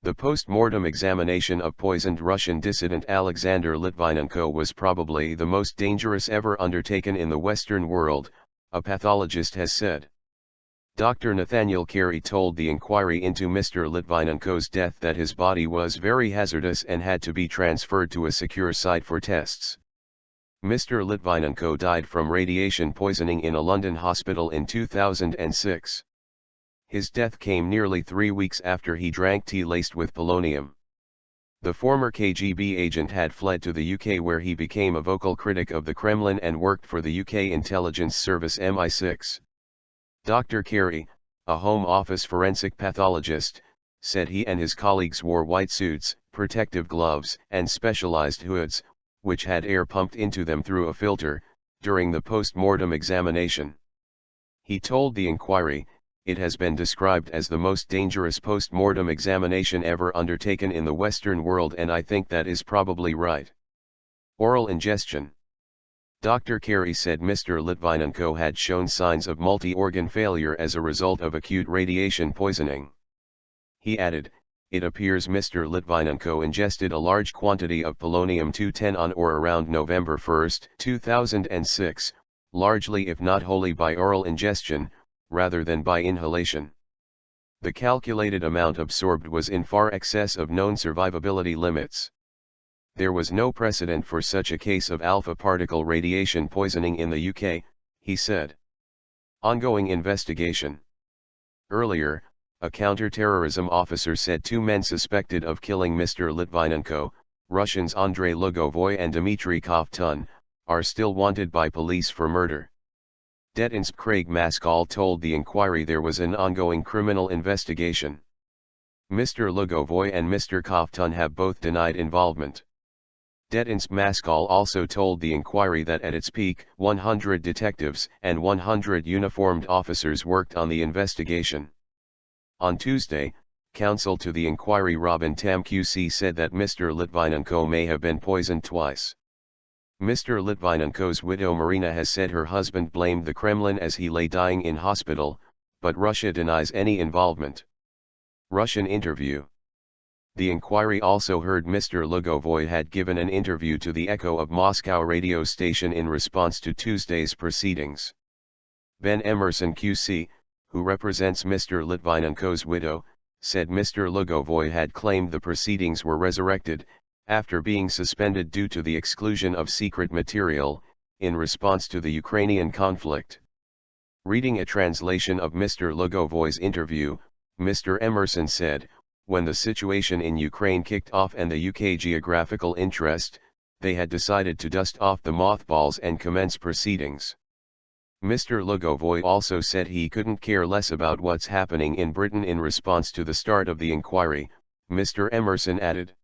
The post-mortem examination of poisoned Russian dissident Alexander Litvinenko was probably the most dangerous ever undertaken in the Western world, a pathologist has said. Dr. Nathaniel Cary told the inquiry into Mr. Litvinenko's death that his body was very hazardous and had to be transferred to a secure site for tests. Mr. Litvinenko died from radiation poisoning in a London hospital in 2006. His death came nearly 3 weeks after he drank tea laced with polonium. The former KGB agent had fled to the UK, where he became a vocal critic of the Kremlin and worked for the UK intelligence service MI6. Dr. Cary, a Home Office forensic pathologist, said he and his colleagues wore white suits, protective gloves, and specialized hoods, which had air pumped into them through a filter, during the post-mortem examination. He told the inquiry, "It has been described as the most dangerous post-mortem examination ever undertaken in the Western world, and I think that is probably right." Oral ingestion. Dr. Cary said Mr. Litvinenko had shown signs of multi-organ failure as a result of acute radiation poisoning. He added, "It appears Mr. Litvinenko ingested a large quantity of polonium-210 on or around November 1, 2006, largely if not wholly by oral ingestion, rather than by inhalation. The calculated amount absorbed was in far excess of known survivability limits. There was no precedent for such a case of alpha particle radiation poisoning in the UK," he said. Ongoing investigation. Earlier, a counter-terrorism officer said 2 men suspected of killing Mr. Litvinenko, Russians Andrei Lugovoy and Dmitry Kovtun, are still wanted by police for murder. Detinsp's Craig Maskall told the inquiry there was an ongoing criminal investigation. Mr. Lugovoy and Mr. Kovtun have both denied involvement. Detinsp's Maskall also told the inquiry that at its peak, 100 detectives and 100 uniformed officers worked on the investigation. On Tuesday, counsel to the inquiry Robin Tam QC said that Mr. Litvinenko may have been poisoned twice. Mr. Litvinenko's widow Marina has said her husband blamed the Kremlin as he lay dying in hospital, but Russia denies any involvement. Russian interview. The inquiry also heard Mr. Lugovoy had given an interview to the Echo of Moscow radio station in response to Tuesday's proceedings. Ben Emerson QC, who represents Mr. Litvinenko's widow, said Mr. Lugovoy had claimed the proceedings were resurrected, after being suspended due to the exclusion of secret material, in response to the Ukrainian conflict. Reading a translation of Mr. Lugovoy's interview, Mr. Emerson said, "When the situation in Ukraine kicked off and the UK geographical interest, they had decided to dust off the mothballs and commence proceedings." Mr. Lugovoy also said he couldn't care less about what's happening in Britain in response to the start of the inquiry. Mr. Emerson added,